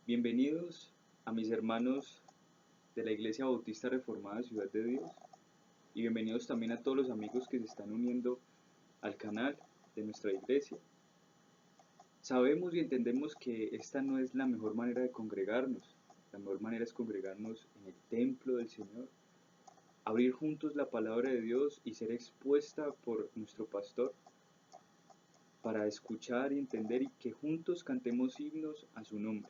Bienvenidos a mis hermanos de la Iglesia Bautista Reformada Ciudad de Dios y bienvenidos también a todos los amigos que se están uniendo al canal de nuestra iglesia. Sabemos y entendemos que esta no es la mejor manera de congregarnos. La mejor manera es congregarnos en el templo del Señor, abrir juntos la palabra de Dios y ser expuesta por nuestro pastor para escuchar y entender y que juntos cantemos himnos a su nombre.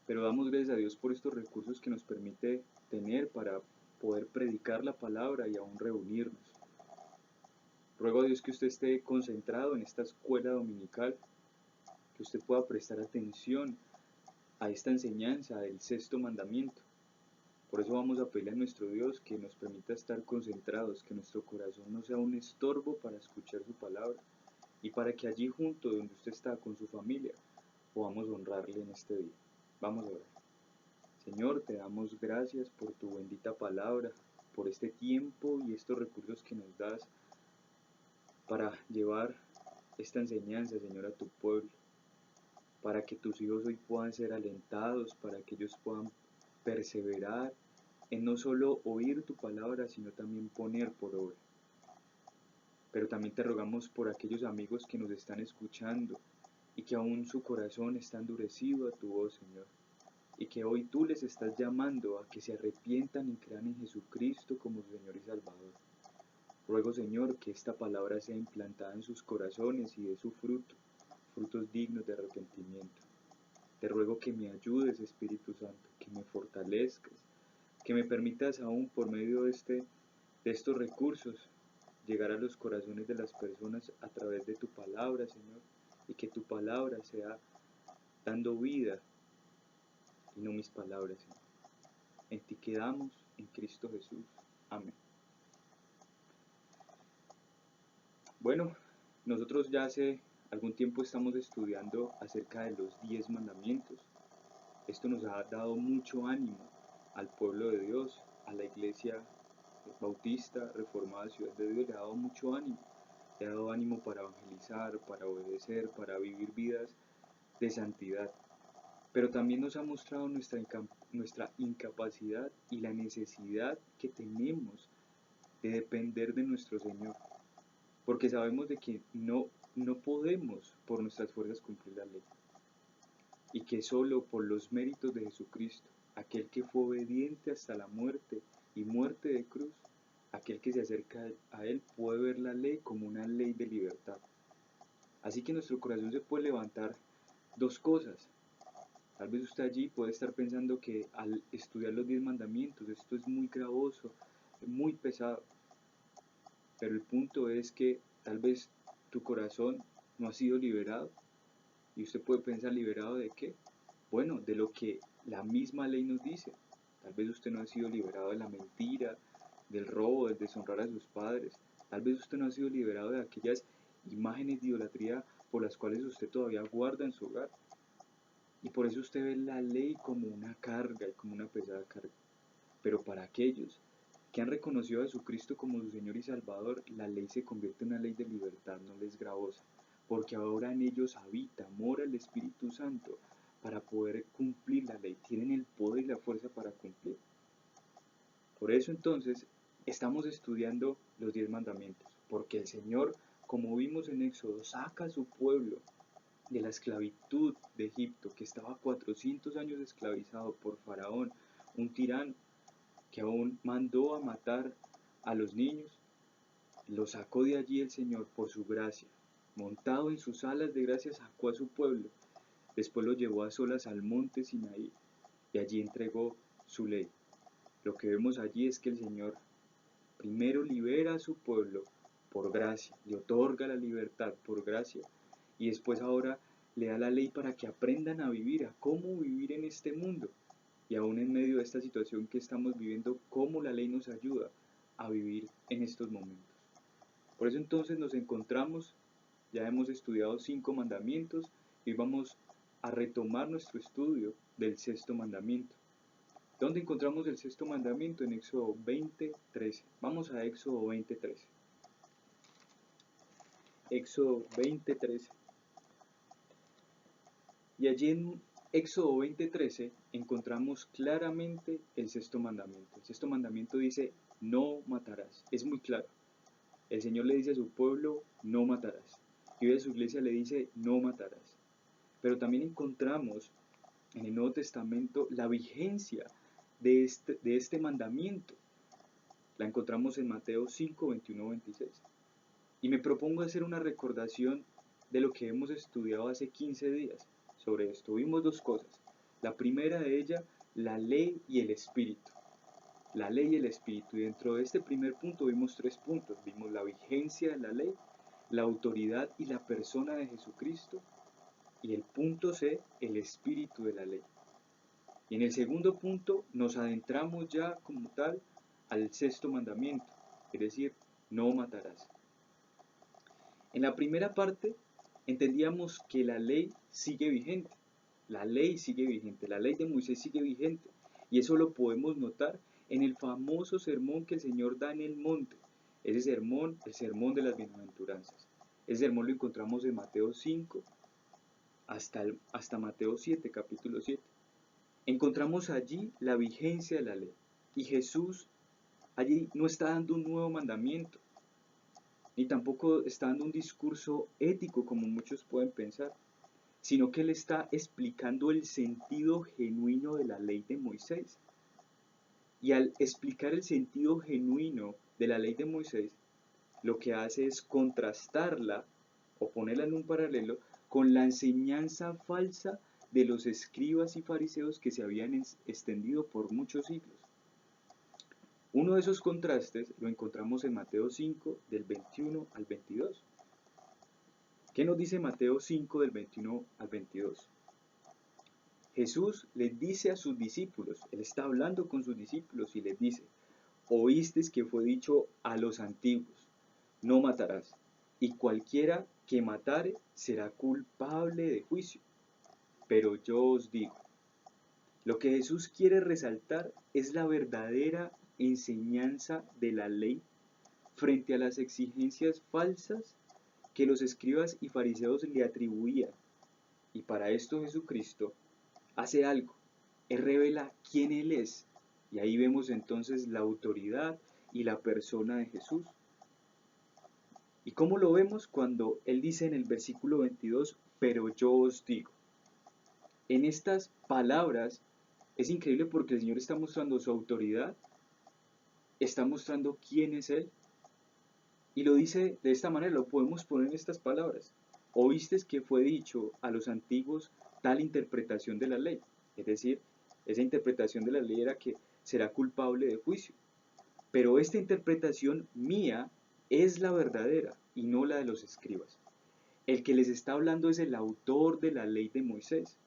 Pero damos gracias a Dios por estos recursos que nos permite tener para poder predicar la palabra y aún reunirnos. Ruego a Dios que usted esté concentrado en esta escuela dominical, que usted pueda prestar atención a esta enseñanza del sexto mandamiento. Por eso vamos a pedirle a nuestro Dios que nos permita estar concentrados, que nuestro corazón no sea un estorbo para escuchar su palabra y para que allí junto donde usted está con su familia podamos honrarle en este día. Vamos a orar. Señor, te damos gracias por tu bendita palabra, por este tiempo y estos recursos que nos das para llevar esta enseñanza, Señor, a tu pueblo, para que tus hijos hoy puedan ser alentados, para que ellos puedan perseverar en no solo oír tu palabra, sino también poner por obra. Pero también te rogamos por aquellos amigos que nos están escuchando y que aún su corazón está endurecido a tu voz, Señor, y que hoy tú les estás llamando a que se arrepientan y crean en Jesucristo como su Señor y Salvador. Ruego, Señor, que esta palabra sea implantada en sus corazones y dé su fruto, frutos dignos de arrepentimiento. Te ruego que me ayudes, Espíritu Santo, que me fortalezcas, que me permitas aún por medio de estos recursos llegar a los corazones de las personas a través de tu palabra, Señor, y que tu palabra sea dando vida y no mis palabras, Señor. En ti quedamos, en Cristo Jesús. Amén. Bueno, nosotros ya hace algún tiempo estamos estudiando acerca de los 10 mandamientos. Esto nos ha dado mucho ánimo al pueblo de Dios, a la iglesia bautista reformada Ciudad de Dios, le ha dado mucho ánimo. Le ha dado ánimo para evangelizar, para obedecer, para vivir vidas de santidad. Pero también nos ha mostrado nuestra incapacidad y la necesidad que tenemos de depender de nuestro Señor. Porque sabemos de que no podemos por nuestras fuerzas cumplir la ley. Y que solo por los méritos de Jesucristo, aquel que fue obediente hasta la muerte y muerte de cruz, aquel que se acerca a Él puede ver la ley como una ley de libertad. Así que nuestro corazón se puede levantar dos cosas. Tal vez usted allí puede estar pensando que al estudiar los 10 mandamientos esto es muy gravoso, muy pesado. Pero el punto es que tal vez tu corazón no ha sido liberado. Y usted puede pensar, ¿liberado de qué? Bueno, de lo que la misma ley nos dice. Tal vez usted no ha sido liberado de la mentira, del robo, del deshonrar a sus padres. Tal vez usted no ha sido liberado de aquellas imágenes de idolatría por las cuales usted todavía guarda en su hogar. Y por eso usted ve la ley como una carga y como una pesada carga. Pero para aquellos que han reconocido a Jesucristo como su Señor y Salvador, la ley se convierte en una ley de libertad, no les gravosa, porque ahora en ellos habita, mora el Espíritu Santo para poder cumplir la ley, tienen el poder y la fuerza para cumplir. Por eso entonces estamos estudiando los 10 mandamientos, porque el Señor, como vimos en Éxodo, saca a su pueblo de la esclavitud de Egipto, que estaba 400 años esclavizado por Faraón, un tirano que aún mandó a matar a los niños. Lo sacó de allí el Señor por su gracia. Montado en sus alas de gracia sacó a su pueblo. Después lo llevó a solas al monte Sinaí y allí entregó su ley. Lo que vemos allí es que el Señor primero libera a su pueblo por gracia, le otorga la libertad por gracia y después ahora le da la ley para que aprendan a vivir, a cómo vivir en este mundo. Y aún en medio de esta situación que estamos viviendo, cómo la ley nos ayuda a vivir en estos momentos. Por eso entonces nos encontramos, ya hemos estudiado 5 mandamientos y vamos a retomar nuestro estudio del sexto mandamiento. ¿Dónde encontramos el sexto mandamiento? En Éxodo 20:13. Vamos a Éxodo 20:13. Éxodo 20:13. Y allí Éxodo 20:13 encontramos claramente el sexto mandamiento. El sexto mandamiento dice, no matarás. Es muy claro. El Señor le dice a su pueblo, no matarás. Y hoy a su iglesia le dice, no matarás. Pero también encontramos en el Nuevo Testamento la vigencia de este mandamiento. La encontramos en Mateo 5, 21, 26. Y me propongo hacer una recordación de lo que hemos estudiado hace 15 días sobre esto. Vimos dos cosas. La primera de ellas, la ley y el espíritu. La ley y el espíritu. Y dentro de este primer punto vimos tres puntos. Vimos la vigencia de la ley, la autoridad y la persona de Jesucristo. Y el punto C, el espíritu de la ley. Y en el segundo punto nos adentramos ya como tal al sexto mandamiento, es decir, no matarás. En la primera parte entendíamos que la ley sigue vigente, la ley sigue vigente, la ley de Moisés sigue vigente, y eso lo podemos notar en el famoso sermón que el Señor da en el monte, ese sermón, el sermón de las bienaventuranzas. Ese sermón lo encontramos en Mateo 5 hasta Mateo 7, capítulo 7. Encontramos allí la vigencia de la ley, y Jesús allí no está dando un nuevo mandamiento, ni tampoco está dando un discurso ético como muchos pueden pensar, sino que Él está explicando el sentido genuino de la ley de Moisés. Y al explicar el sentido genuino de la ley de Moisés, lo que hace es contrastarla o ponerla en un paralelo con la enseñanza falsa de los escribas y fariseos que se habían extendido por muchos siglos. Uno de esos contrastes lo encontramos en Mateo 5, del 21 al 22. ¿Qué nos dice Mateo 5, del 21 al 22? Jesús les dice a sus discípulos, Él está hablando con sus discípulos y les dice, oísteis que fue dicho a los antiguos, no matarás, y cualquiera que matare será culpable de juicio. Pero yo os digo, lo que Jesús quiere resaltar es la verdadera enseñanza de la ley frente a las exigencias falsas que los escribas y fariseos le atribuían. Y para esto Jesucristo hace algo. Él revela quién Él es. Y ahí vemos entonces la autoridad y la persona de Jesús. ¿Y cómo lo vemos? Cuando Él dice en el versículo 22, pero yo os digo. En estas palabras es increíble porque el Señor está mostrando su autoridad, está mostrando quién es Él, y lo dice de esta manera, lo podemos poner en estas palabras. Oísteis que fue dicho a los antiguos tal interpretación de la ley, es decir, esa interpretación de la ley era que será culpable de juicio, pero esta interpretación mía es la verdadera y no la de los escribas. El que les está hablando es el autor de la ley de Moisés.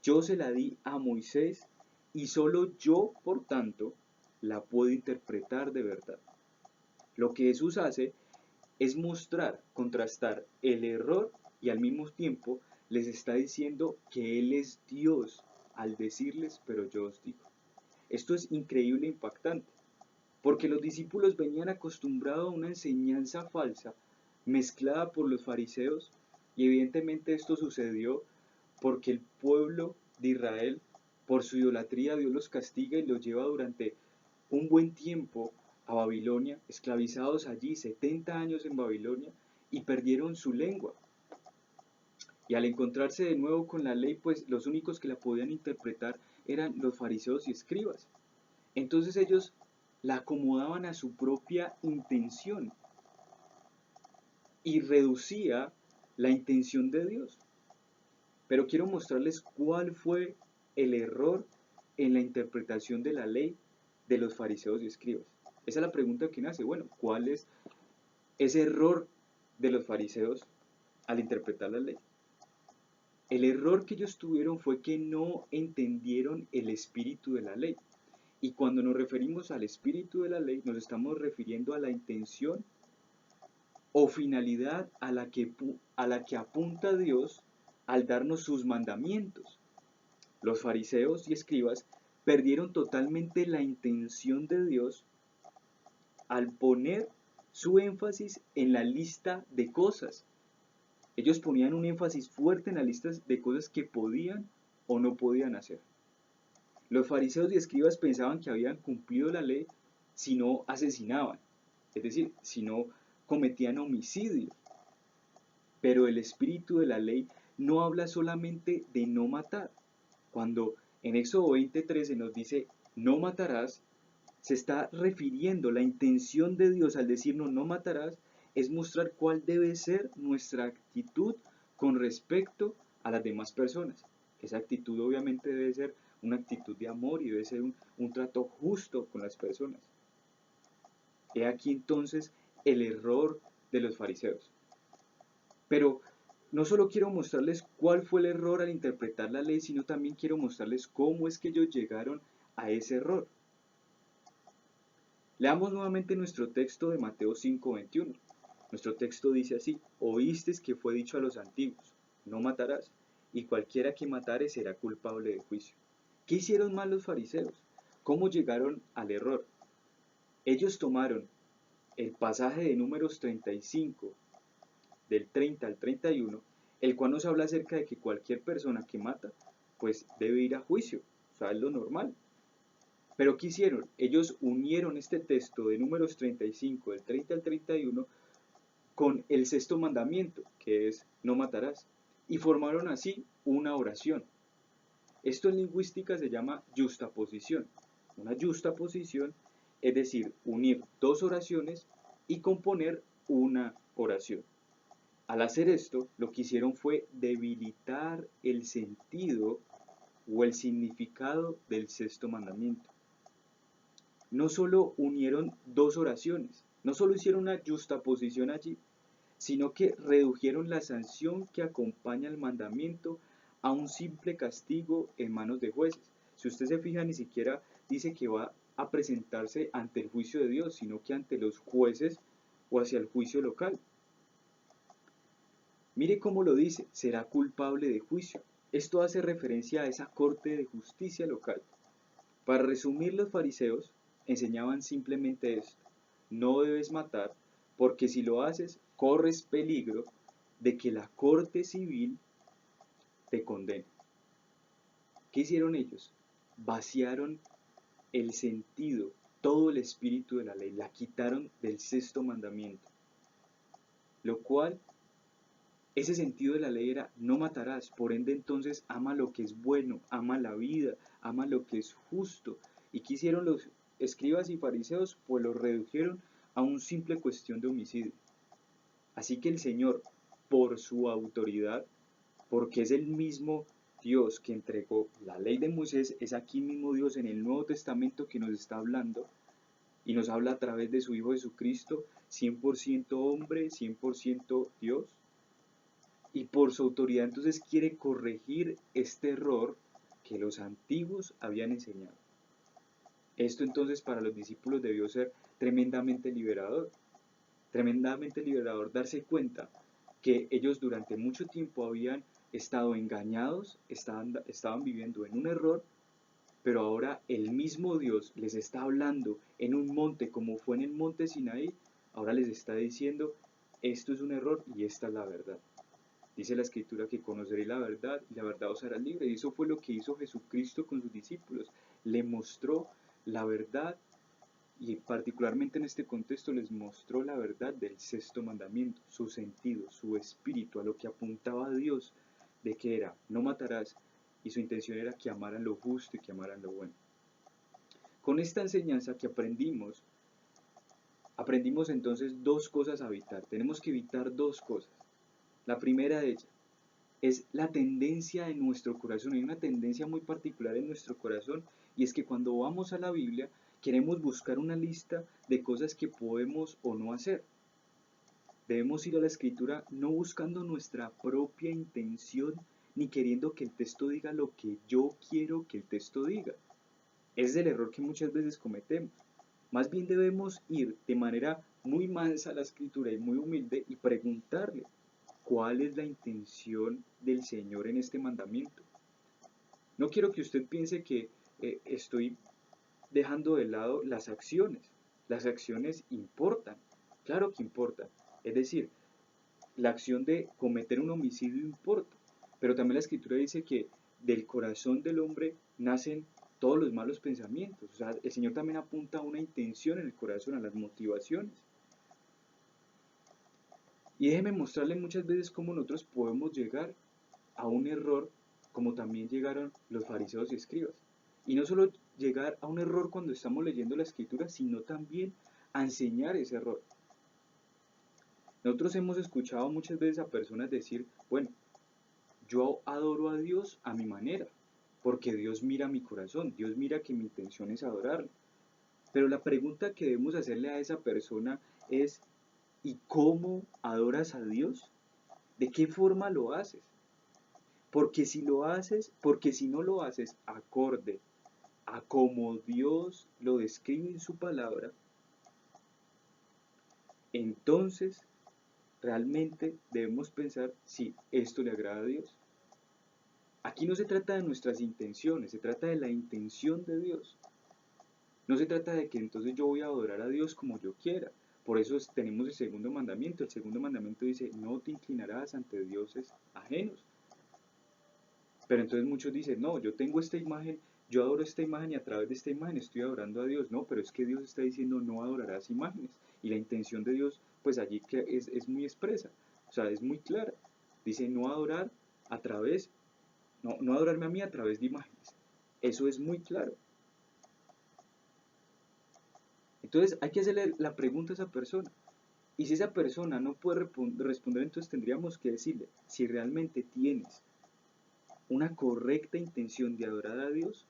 Yo se la di a Moisés y solo yo, por tanto, la puedo interpretar de verdad. Lo que Jesús hace es mostrar, contrastar el error y al mismo tiempo les está diciendo que Él es Dios al decirles, pero yo os digo. Esto es increíble e impactante, porque los discípulos venían acostumbrados a una enseñanza falsa mezclada por los fariseos y evidentemente esto sucedió porque el pueblo de Israel, por su idolatría, Dios los castiga y los lleva durante un buen tiempo a Babilonia, esclavizados allí 70 años en Babilonia, y perdieron su lengua. Y al encontrarse de nuevo con la ley, pues los únicos que la podían interpretar eran los fariseos y escribas. Entonces ellos la acomodaban a su propia intención y reducía la intención de Dios. Pero quiero mostrarles cuál fue el error en la interpretación de la ley de los fariseos y escribas. Esa es la pregunta que nace. Bueno, ¿cuál es ese error de los fariseos al interpretar la ley? El error que ellos tuvieron fue que no entendieron el espíritu de la ley. Y cuando nos referimos al espíritu de la ley, nos estamos refiriendo a la intención o finalidad a la que apunta Dios al darnos sus mandamientos. Los fariseos y escribas perdieron totalmente la intención de Dios al poner su énfasis en la lista de cosas. Ellos ponían un énfasis fuerte en la lista de cosas que podían o no podían hacer. Los fariseos y escribas pensaban que habían cumplido la ley si no asesinaban, es decir, si no cometían homicidios. Pero el espíritu de la ley no habla solamente de no matar. Cuando en Éxodo 20:13 nos dice no matarás, se está refiriendo, la intención de Dios al decirnos no matarás es mostrar cuál debe ser nuestra actitud con respecto a las demás personas. Esa actitud obviamente debe ser una actitud de amor y debe ser un trato justo con las personas. He aquí entonces el error de los fariseos. Pero no solo quiero mostrarles cuál fue el error al interpretar la ley, sino también quiero mostrarles cómo es que ellos llegaron a ese error. Leamos nuevamente nuestro texto de Mateo 5:21. Nuestro texto dice así: oísteis que fue dicho a los antiguos, no matarás, y cualquiera que matare será culpable de juicio. ¿Qué hicieron mal los fariseos? ¿Cómo llegaron al error? Ellos tomaron el pasaje de Números 35, del 30 al 31, el cual nos habla acerca de que cualquier persona que mata, pues debe ir a juicio, o sea, es lo normal. Pero ¿qué hicieron? Ellos unieron este texto de Números 35, del 30 al 31, con el sexto mandamiento, que es no matarás, y formaron así una oración. Esto en lingüística se llama yustaposición. Una yustaposición es decir, unir dos oraciones y componer una oración. Al hacer esto, lo que hicieron fue debilitar el sentido o el significado del sexto mandamiento. No solo unieron dos oraciones, no solo hicieron una justaposición allí, sino que redujeron la sanción que acompaña al mandamiento a un simple castigo en manos de jueces. Si usted se fija, ni siquiera dice que va a presentarse ante el juicio de Dios, sino que ante los jueces o hacia el juicio local. Mire cómo lo dice, será culpable de juicio. Esto hace referencia a esa corte de justicia local. Para resumir, los fariseos enseñaban simplemente esto: no debes matar, porque si lo haces, corres peligro de que la corte civil te condene. ¿Qué hicieron ellos? Vaciaron el sentido, todo el espíritu de la ley, la quitaron del sexto mandamiento, lo cual, ese sentido de la ley era no matarás, por ende entonces ama lo que es bueno, ama la vida, ama lo que es justo. ¿Y qué hicieron los escribas y fariseos? Pues lo redujeron a una simple cuestión de homicidio. Así que el Señor, por su autoridad, porque es el mismo Dios que entregó la ley de Moisés, es aquí mismo Dios en el Nuevo Testamento que nos está hablando y nos habla a través de su Hijo Jesucristo, 100% hombre, 100% Dios, y por su autoridad entonces quiere corregir este error que los antiguos habían enseñado. Esto entonces para los discípulos debió ser tremendamente liberador darse cuenta que ellos durante mucho tiempo habían estado engañados, estaban viviendo en un error, pero ahora el mismo Dios les está hablando en un monte como fue en el monte Sinaí, ahora les está diciendo, esto es un error y esta es la verdad. Dice la Escritura que conoceréis la verdad y la verdad os hará libre. Y eso fue lo que hizo Jesucristo con sus discípulos. Le mostró la verdad y particularmente en este contexto les mostró la verdad del sexto mandamiento, su sentido, su espíritu, a lo que apuntaba a Dios, de que era no matarás, y su intención era que amaran lo justo y que amaran lo bueno. Con esta enseñanza que aprendimos entonces dos cosas a evitar. Tenemos que evitar dos cosas. La primera de ellas es la tendencia de nuestro corazón. Hay una tendencia muy particular en nuestro corazón, y es que cuando vamos a la Biblia queremos buscar una lista de cosas que podemos o no hacer. Debemos ir a la Escritura no buscando nuestra propia intención ni queriendo que el texto diga lo que yo quiero que el texto diga. Es el error que muchas veces cometemos. Más bien debemos ir de manera muy mansa a la Escritura y muy humilde y preguntarle cuál es la intención del Señor en este mandamiento. No quiero que usted piense que estoy dejando de lado las acciones. Las acciones importan, claro que importan. Es decir, la acción de cometer un homicidio importa, pero también la Escritura dice que del corazón del hombre nacen todos los malos pensamientos. O sea, el Señor también apunta a una intención en el corazón, a las motivaciones. Y déjeme mostrarle muchas veces cómo nosotros podemos llegar a un error, como también llegaron los fariseos y escribas. Y no solo llegar a un error cuando estamos leyendo la escritura, sino también a enseñar ese error. Nosotros hemos escuchado muchas veces a personas decir, bueno, yo adoro a Dios a mi manera, porque Dios mira mi corazón, Dios mira que mi intención es adorarlo. Pero la pregunta que debemos hacerle a esa persona es, ¿y cómo adoras a Dios? ¿De qué forma lo haces? Porque si no lo haces acorde a como Dios lo describe en su palabra, entonces realmente debemos pensar si esto le agrada a Dios. Aquí no se trata de nuestras intenciones, se trata de la intención de Dios. No se trata de que entonces yo voy a adorar a Dios como yo quiera. Por eso tenemos el segundo mandamiento. El segundo mandamiento dice, no te inclinarás ante dioses ajenos. Pero entonces muchos dicen, no, yo tengo esta imagen, yo adoro esta imagen y a través de esta imagen estoy adorando a Dios. No, pero es que Dios está diciendo no adorarás imágenes. Y la intención de Dios, pues allí que es muy expresa, o sea, es muy clara. Dice no adorar a través, no adorarme a mí a través de imágenes. Eso es muy claro. Entonces hay que hacerle la pregunta a esa persona. Y si esa persona no puede responder, entonces tendríamos que decirle, si realmente tienes una correcta intención de adorar a Dios,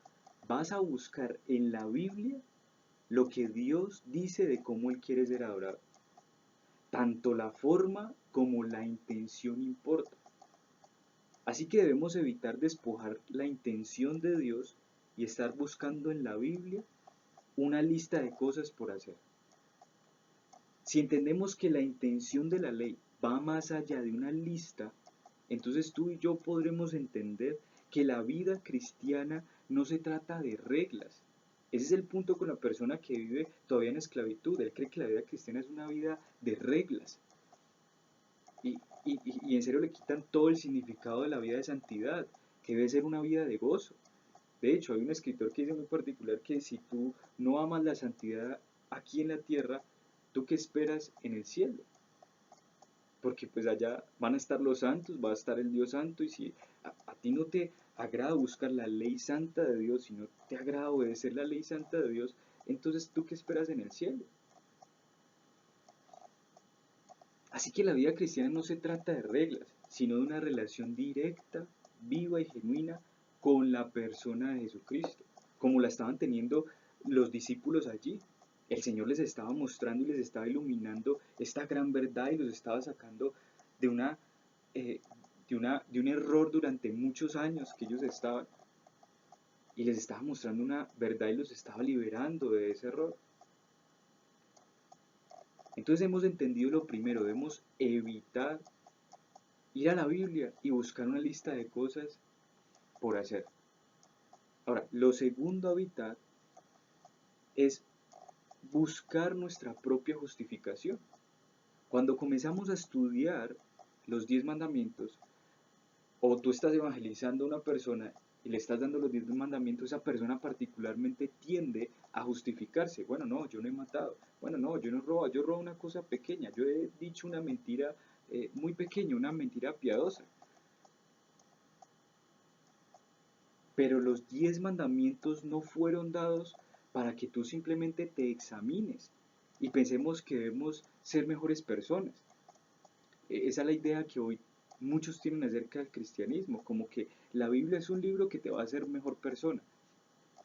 vas a buscar en la Biblia lo que Dios dice de cómo Él quiere ser adorado. Tanto la forma como la intención importa. Así que debemos evitar despojar la intención de Dios y estar buscando en la Biblia una lista de cosas por hacer. Si entendemos que la intención de la ley va más allá de una lista, entonces tú y yo podremos entender que la vida cristiana no se trata de reglas. Ese es el punto con la persona que vive todavía en esclavitud. Él cree que la vida cristiana es una vida de reglas. Y en serio le quitan todo el significado de la vida de santidad, que debe ser una vida de gozo. De hecho, hay un escritor que dice muy particular que si tú no amas la santidad aquí en la tierra, ¿tú qué esperas en el cielo? Porque pues allá van a estar los santos, va a estar el Dios santo, y si a ti no te agrada buscar la ley santa de Dios, si no te agrada obedecer la ley santa de Dios, entonces ¿tú qué esperas en el cielo? Así que la vida cristiana no se trata de reglas, sino de una relación directa, viva y genuina con la persona de Jesucristo, como la estaban teniendo los discípulos allí. El Señor les estaba mostrando y les estaba iluminando esta gran verdad y los estaba sacando de eh, de un error durante muchos años que ellos estaban, y les estaba mostrando una verdad y los estaba liberando de ese error. Entonces hemos entendido lo primero, debemos evitar ir a la Biblia y buscar una lista de cosas por hacer. Ahora, lo segundo a evitar es buscar nuestra propia justificación. Cuando comenzamos a estudiar los 10 mandamientos, o tú estás evangelizando a una persona y le estás dando los 10 mandamientos, esa persona particularmente tiende a justificarse. Bueno, no, yo no he matado. Bueno, no, yo no robo, yo robo una cosa pequeña. Yo he dicho una mentira muy pequeña, una mentira piadosa. Pero los 10 mandamientos no fueron dados para que tú simplemente te examines y pensemos que debemos ser mejores personas. Esa es la idea que hoy muchos tienen acerca del cristianismo, como que la Biblia es un libro que te va a hacer mejor persona.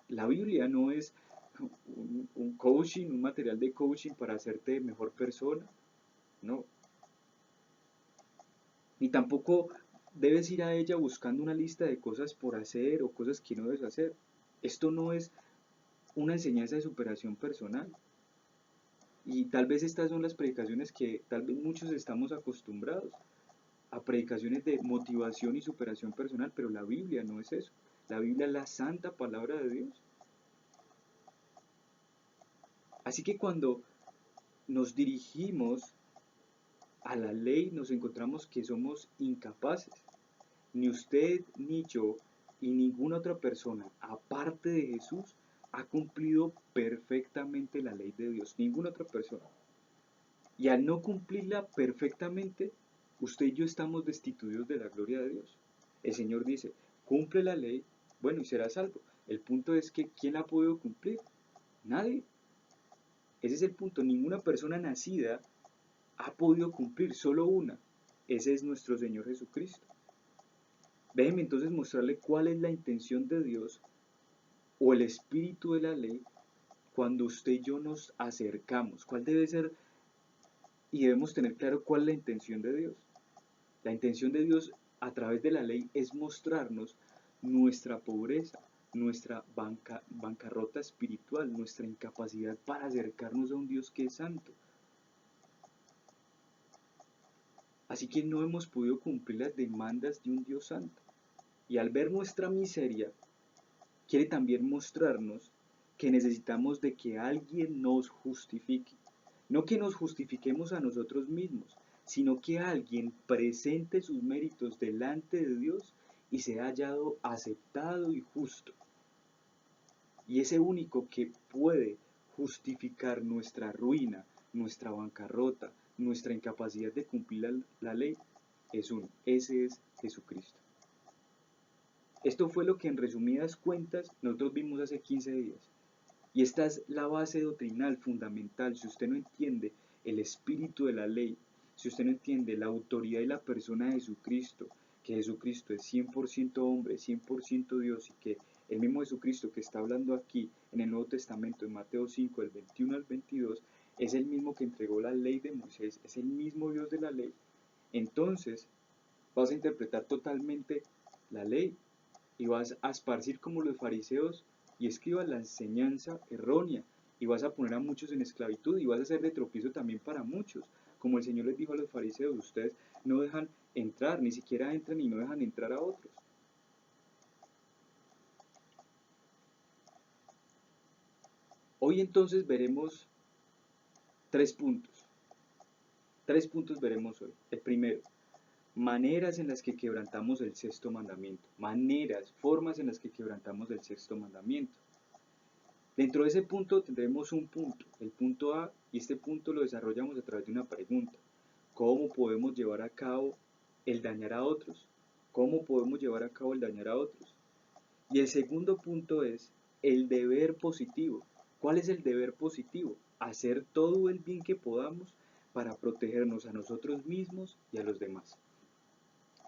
La Biblia no es un coaching, un material de coaching para hacerte mejor persona, no. Ni tampoco debes ir a ella buscando una lista de cosas por hacer o cosas que no debes hacer. Esto no es una enseñanza de superación personal. Y tal vez estas son las predicaciones que tal vez muchos estamos acostumbrados a predicaciones de motivación y superación personal, pero la Biblia no es eso. La Biblia es la santa palabra de Dios. Así que cuando nos dirigimos a la ley nos encontramos que somos incapaces. Ni usted ni yo y ninguna otra persona, aparte de Jesús, ha cumplido perfectamente la ley de Dios. Ninguna otra persona. Y al no cumplirla perfectamente, usted y yo estamos destituidos de la gloria de Dios. El Señor dice, cumple la ley, bueno, y será salvo. El punto es que, ¿quién la ha podido cumplir? Nadie. Ese es el punto. Ninguna persona nacida ha podido cumplir, solo una. Ese es nuestro Señor Jesucristo. Déjeme entonces mostrarle cuál es la intención de Dios o el espíritu de la ley cuando usted y yo nos acercamos. ¿Cuál debe ser? Y debemos tener claro cuál es la intención de Dios. La intención de Dios a través de la ley es mostrarnos nuestra pobreza, nuestra bancarrota espiritual, nuestra incapacidad para acercarnos a un Dios que es santo. Así que no hemos podido cumplir las demandas de un Dios santo. Y al ver nuestra miseria, quiere también mostrarnos que necesitamos de que alguien nos justifique. No que nos justifiquemos a nosotros mismos, sino que alguien presente sus méritos delante de Dios y sea hallado aceptado y justo. Y ese único que puede justificar nuestra ruina, nuestra bancarrota, nuestra incapacidad de cumplir la ley, es uno. Ese es Jesucristo. Esto fue lo que en resumidas cuentas nosotros vimos hace 15 días. Y esta es la base doctrinal fundamental. Si usted no entiende el espíritu de la ley, si usted no entiende la autoridad y la persona de Jesucristo, que Jesucristo es 100% hombre, 100% Dios, y que el mismo Jesucristo que está hablando aquí en el Nuevo Testamento, en Mateo 5, del 21 al 22, es el mismo que entregó la ley de Moisés, es el mismo Dios de la ley, entonces vas a interpretar totalmente la ley y vas a esparcir como los fariseos y escribas la enseñanza errónea y vas a poner a muchos en esclavitud y vas a ser de tropiezo también para muchos. Como el Señor les dijo a los fariseos, ustedes no dejan entrar, ni siquiera entran y no dejan entrar a otros. Hoy entonces veremos tres puntos. Tres puntos veremos hoy. El primero, maneras en las que quebrantamos el sexto mandamiento. Maneras, formas en las que quebrantamos el sexto mandamiento. Dentro de ese punto tendremos un punto, el punto A, y este punto lo desarrollamos a través de una pregunta. ¿Cómo podemos llevar a cabo el dañar a otros? ¿Cómo podemos llevar a cabo el dañar a otros? Y el segundo punto es el deber positivo. ¿Cuál es el deber positivo? Hacer todo el bien que podamos para protegernos a nosotros mismos y a los demás.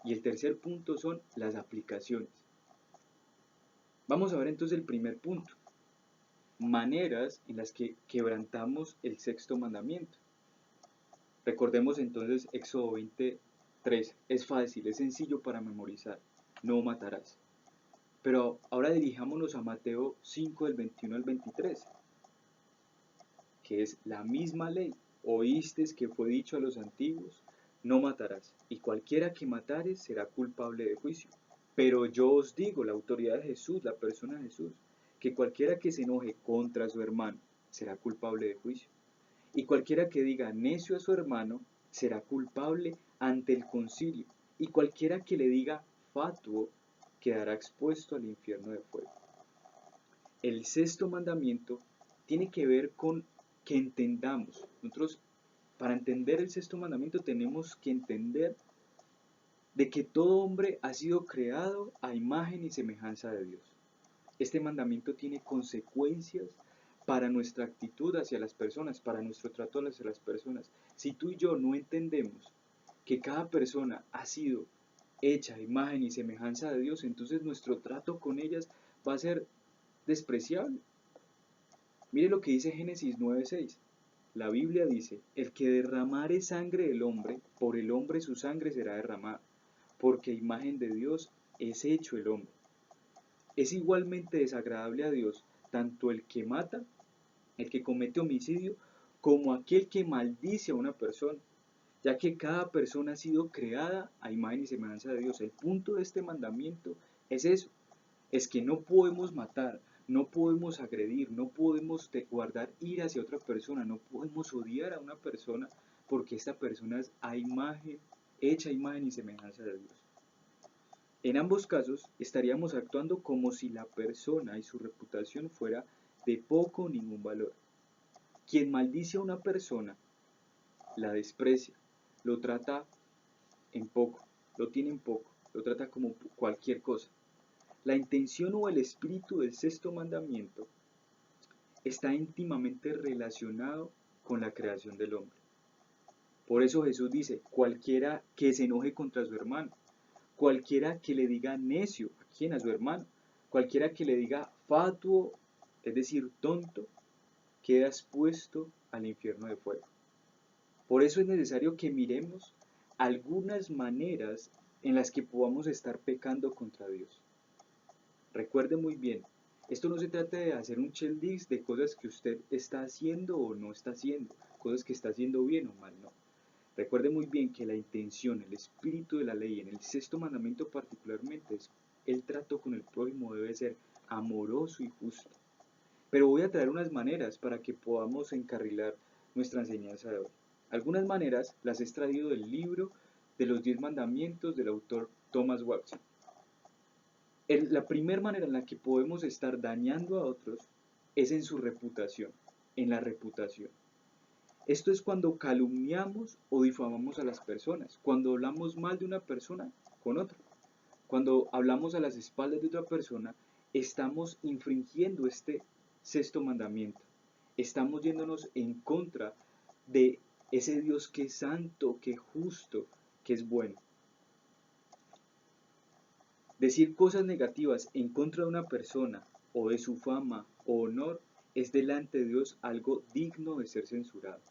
Y el tercer punto son las aplicaciones. Vamos a ver entonces el primer punto. Maneras en las que quebrantamos el sexto mandamiento. Recordemos entonces Éxodo 23. Es fácil, es sencillo para memorizar. No matarás. Pero ahora dirijámonos a Mateo 5 del 21 al 23, que es la misma ley. Oíste que fue dicho a los antiguos, no matarás, y cualquiera que matare será culpable de juicio. Pero yo os digo, la autoridad de Jesús, la persona de Jesús, que cualquiera que se enoje contra su hermano será culpable de juicio. Y cualquiera que diga necio a su hermano será culpable ante el concilio. Y cualquiera que le diga fatuo quedará expuesto al infierno de fuego. El sexto mandamiento tiene que ver con que entendamos. Nosotros, para entender el sexto mandamiento, tenemos que entender de que todo hombre ha sido creado a imagen y semejanza de Dios. Este mandamiento tiene consecuencias para nuestra actitud hacia las personas, para nuestro trato hacia las personas. Si tú y yo no entendemos que cada persona ha sido hecha a imagen y semejanza de Dios, entonces nuestro trato con ellas va a ser despreciable. Mire lo que dice Génesis 9:6. La Biblia dice, el que derramare sangre del hombre, por el hombre su sangre será derramada, porque a imagen de Dios es hecho el hombre. Es igualmente desagradable a Dios tanto el que mata, el que comete homicidio, como aquel que maldice a una persona, ya que cada persona ha sido creada a imagen y semejanza de Dios. El punto de este mandamiento es eso, es que no podemos matar, no podemos agredir, no podemos guardar ira hacia otra persona, no podemos odiar a una persona porque esta persona es hecha a imagen y semejanza de Dios. En ambos casos estaríamos actuando como si la persona y su reputación fuera de poco o ningún valor. Quien maldice a una persona, la desprecia, lo trata en poco, lo tiene en poco, lo trata como cualquier cosa. La intención o el espíritu del sexto mandamiento está íntimamente relacionado con la creación del hombre. Por eso Jesús dice, cualquiera que se enoje contra su hermano, cualquiera que le diga necio, ¿a quién? A su hermano, cualquiera que le diga fatuo, es decir, tonto, queda expuesto al infierno de fuego. Por eso es necesario que miremos algunas maneras en las que podamos estar pecando contra Dios. Recuerde muy bien, esto no se trata de hacer un checklist de cosas que usted está haciendo o no está haciendo, cosas que está haciendo bien o mal, no. Recuerde muy bien que la intención, el espíritu de la ley, en el sexto mandamiento particularmente, es el trato con el prójimo debe ser amoroso y justo. Pero voy a traer unas maneras para que podamos encarrilar nuestra enseñanza de hoy. Algunas maneras las he extraído del libro de los 10 mandamientos del autor Thomas Watson. La primera manera en la que podemos estar dañando a otros es en su reputación, en la reputación. Esto es cuando calumniamos o difamamos a las personas, cuando hablamos mal de una persona con otra. Cuando hablamos a las espaldas de otra persona, estamos infringiendo este sexto mandamiento. Estamos yéndonos en contra de ese Dios que es santo, que es justo, que es bueno. Decir cosas negativas en contra de una persona o de su fama o honor es delante de Dios algo digno de ser censurado.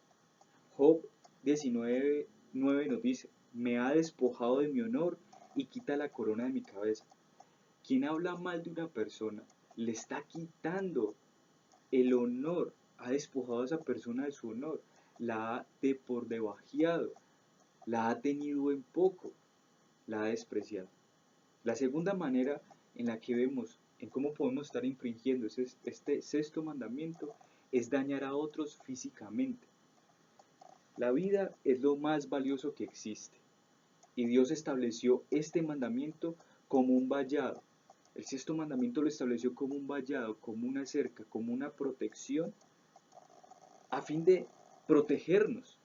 Job 19:9 nos dice, me ha despojado de mi honor y quita la corona de mi cabeza. Quien habla mal de una persona le está quitando el honor, ha despojado a esa persona de su honor, la ha de por debajeado, la ha tenido en poco, la ha despreciado. La segunda manera en la que vemos en cómo podemos estar infringiendo este sexto mandamiento es dañar a otros físicamente. La vida es lo más valioso que existe y Dios estableció este mandamiento como un vallado. El sexto mandamiento lo estableció como un vallado, como una cerca, como una protección, a fin de protegernos.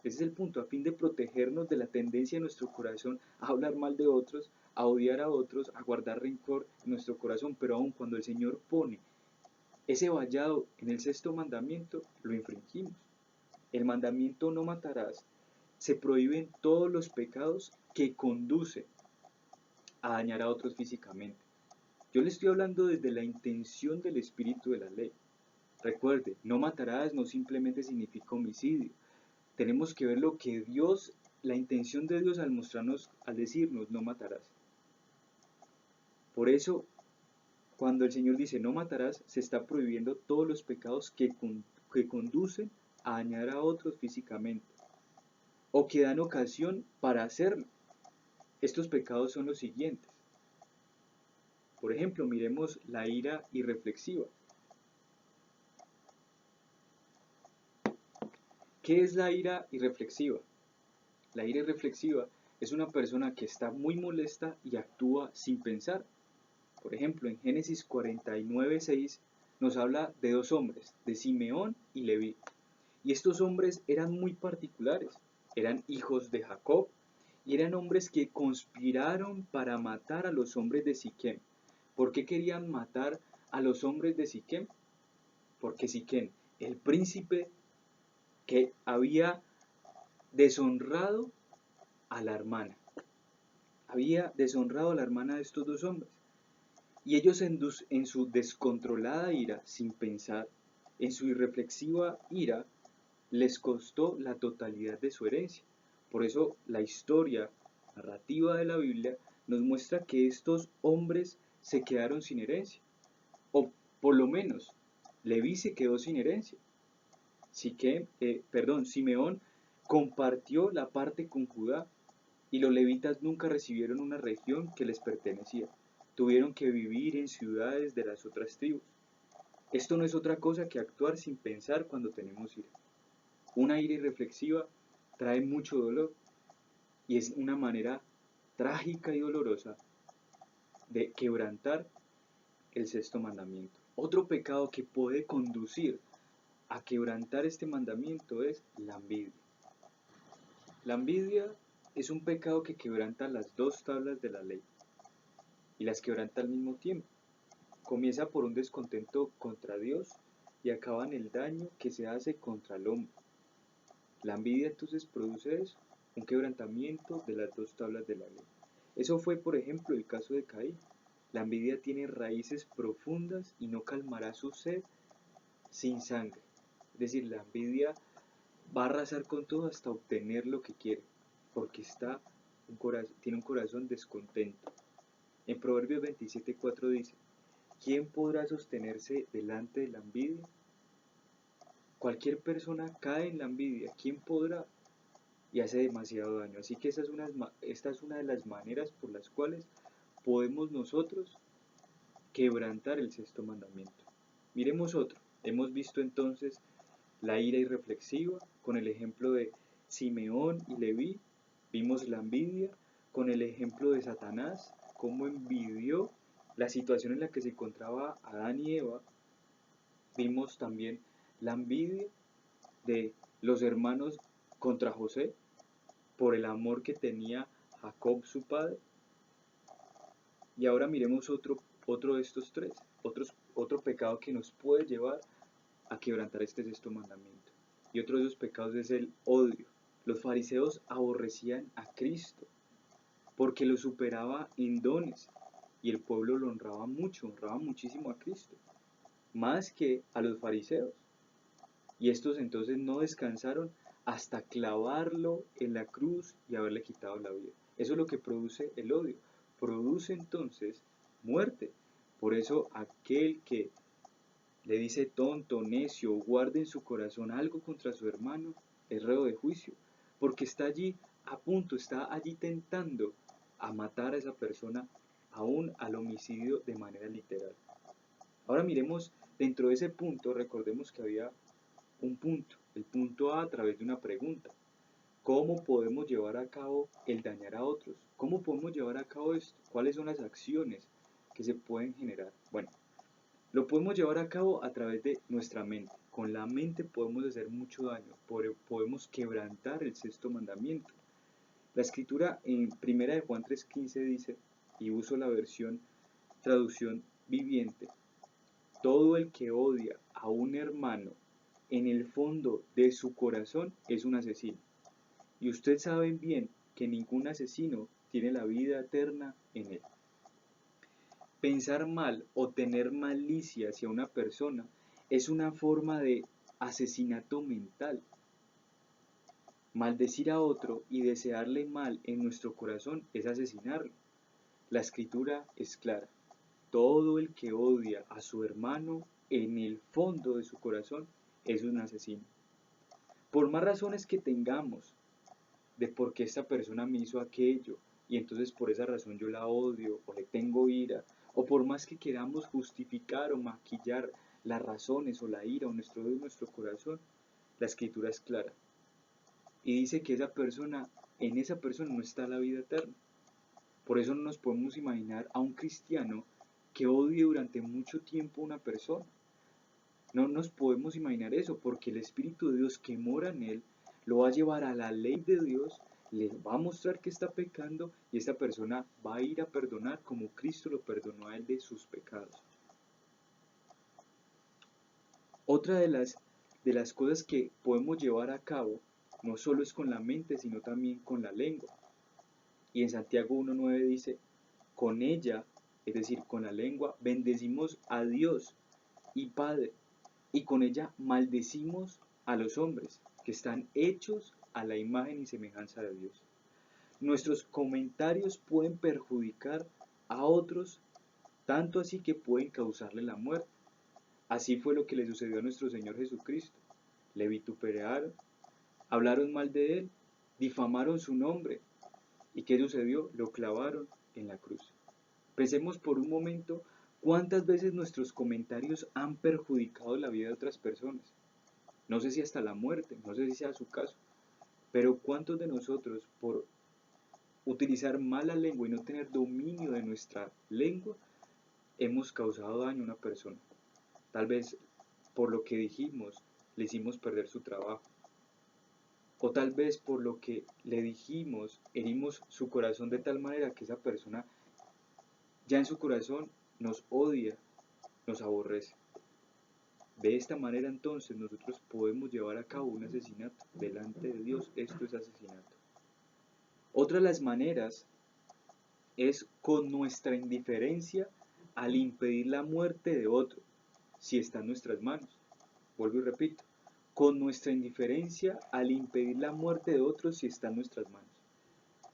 Ese es el punto, a fin de protegernos de la tendencia de nuestro corazón a hablar mal de otros, a odiar a otros, a guardar rencor en nuestro corazón. Pero aun cuando el Señor pone ese vallado en el sexto mandamiento, lo infringimos. El mandamiento no matarás, se prohíben todos los pecados que conducen a dañar a otros físicamente. Yo le estoy hablando desde la intención del espíritu de la ley. Recuerde, no matarás no simplemente significa homicidio. Tenemos que ver lo que Dios, la intención de Dios al mostrarnos, al decirnos, no matarás. Por eso, cuando el Señor dice no matarás, se está prohibiendo todos los pecados que conducen a dañar a otros físicamente o que dan ocasión para hacerlo. Estos pecados son los siguientes. Por ejemplo, miremos la ira irreflexiva. ¿Qué es la ira irreflexiva? La ira irreflexiva es una persona que está muy molesta y actúa sin pensar. Por ejemplo, en Génesis 49:6 nos habla de dos hombres, de Simeón y Leví. Y estos hombres eran muy particulares, eran hijos de Jacob y eran hombres que conspiraron para matar a los hombres de Siquem. ¿Por qué querían matar a los hombres de Siquem? Porque Siquem, el príncipe que había deshonrado a la hermana, había deshonrado a la hermana de estos dos hombres. Y ellos en su descontrolada ira, sin pensar, en su irreflexiva ira, les costó la totalidad de su herencia. Por eso la historia narrativa de la Biblia nos muestra que estos hombres se quedaron sin herencia. O por lo menos, Leví se quedó sin herencia. Simeón compartió la parte con Judá y los levitas nunca recibieron una región que les pertenecía. Tuvieron que vivir en ciudades de las otras tribus. Esto no es otra cosa que actuar sin pensar cuando tenemos ira. Una ira irreflexiva trae mucho dolor y es una manera trágica y dolorosa de quebrantar el sexto mandamiento. Otro pecado que puede conducir a quebrantar este mandamiento es la envidia. La envidia es un pecado que quebranta las dos tablas de la ley y las quebranta al mismo tiempo. Comienza por un descontento contra Dios y acaba en el daño que se hace contra el hombre. La envidia entonces produce eso, un quebrantamiento de las dos tablas de la ley. Eso fue, por ejemplo, el caso de Caín. La envidia tiene raíces profundas y no calmará su sed sin sangre. Es decir, la envidia va a arrasar con todo hasta obtener lo que quiere, porque tiene un corazón descontento. En Proverbios 27:4 dice, ¿quién podrá sostenerse delante de la envidia? Cualquier persona cae en la envidia, ¿quién podrá? Y hace demasiado daño. Así que esta es una de las maneras por las cuales podemos nosotros quebrantar el sexto mandamiento. Miremos otro. Hemos visto entonces la ira irreflexiva con el ejemplo de Simeón y Leví. Vimos la envidia con el ejemplo de Satanás, cómo envidió la situación en la que se encontraba Adán y Eva. Vimos también la envidia de los hermanos contra José por el amor que tenía Jacob su padre. Y ahora miremos otro de estos tres, otro pecado que nos puede llevar a quebrantar este sexto mandamiento. Y otro de esos pecados es el odio. Los fariseos aborrecían a Cristo porque lo superaba en dones y el pueblo lo honraba mucho, honraba muchísimo a Cristo, más que a los fariseos. Y estos entonces no descansaron hasta clavarlo en la cruz y haberle quitado la vida. Eso es lo que produce el odio. Produce entonces muerte. Por eso aquel que le dice tonto, necio, guarde en su corazón algo contra su hermano, es reo de juicio, porque está allí a punto, está allí tentando a matar a esa persona, aún al homicidio de manera literal. Ahora miremos dentro de ese punto, recordemos que había un punto, el punto A través de una pregunta. ¿Cómo podemos llevar a cabo el dañar a otros? ¿Cómo podemos llevar a cabo esto? ¿Cuáles son las acciones que se pueden generar? Bueno, lo podemos llevar a cabo a través de nuestra mente. Con la mente podemos hacer mucho daño, podemos quebrantar el sexto mandamiento. La escritura en 1 de Juan 3:15 dice, y uso la versión traducción viviente, todo el que odia a un hermano en el fondo de su corazón es un asesino. Y ustedes saben bien que ningún asesino tiene la vida eterna en él. Pensar mal o tener malicia hacia una persona es una forma de asesinato mental. Maldecir a otro y desearle mal en nuestro corazón es asesinarlo. La escritura es clara. Todo el que odia a su hermano en el fondo de su corazón es un asesino. Por más razones que tengamos de por qué esta persona me hizo aquello y entonces por esa razón yo la odio o le tengo ira, o por más que queramos justificar o maquillar las razones o la ira o nuestro odio en nuestro corazón, la escritura es clara y dice que en esa persona no está la vida eterna. Por eso no nos podemos imaginar a un cristiano que odie durante mucho tiempo a una persona. No nos podemos imaginar eso, porque el Espíritu de Dios que mora en él lo va a llevar a la ley de Dios, le va a mostrar que está pecando y esta persona va a ir a perdonar como Cristo lo perdonó a él de sus pecados. Otra de las cosas que podemos llevar a cabo no solo es con la mente, sino también con la lengua. Y en Santiago 1:9 dice, con ella, es decir, con la lengua, bendecimos a Dios y Padre, y con ella maldecimos a los hombres, que están hechos a la imagen y semejanza de Dios. Nuestros comentarios pueden perjudicar a otros, tanto así que pueden causarle la muerte. Así fue lo que le sucedió a nuestro Señor Jesucristo. Le vituperaron, hablaron mal de él, difamaron su nombre. ¿Y qué sucedió? Lo clavaron en la cruz. Pensemos por un momento cuántas veces nuestros comentarios han perjudicado la vida de otras personas. No sé si hasta la muerte, no sé si sea su caso, pero cuántos de nosotros por utilizar mal la lengua y no tener dominio de nuestra lengua, hemos causado daño a una persona. Tal vez por lo que dijimos le hicimos perder su trabajo. O tal vez por lo que le dijimos herimos su corazón de tal manera que esa persona ya en su corazón nos odia, nos aborrece. De esta manera entonces nosotros podemos llevar a cabo un asesinato. Delante de Dios esto es asesinato. Otra de las maneras es con nuestra indiferencia al impedir la muerte de otro, si está en nuestras manos. Vuelvo y repito, con nuestra indiferencia al impedir la muerte de otro si está en nuestras manos.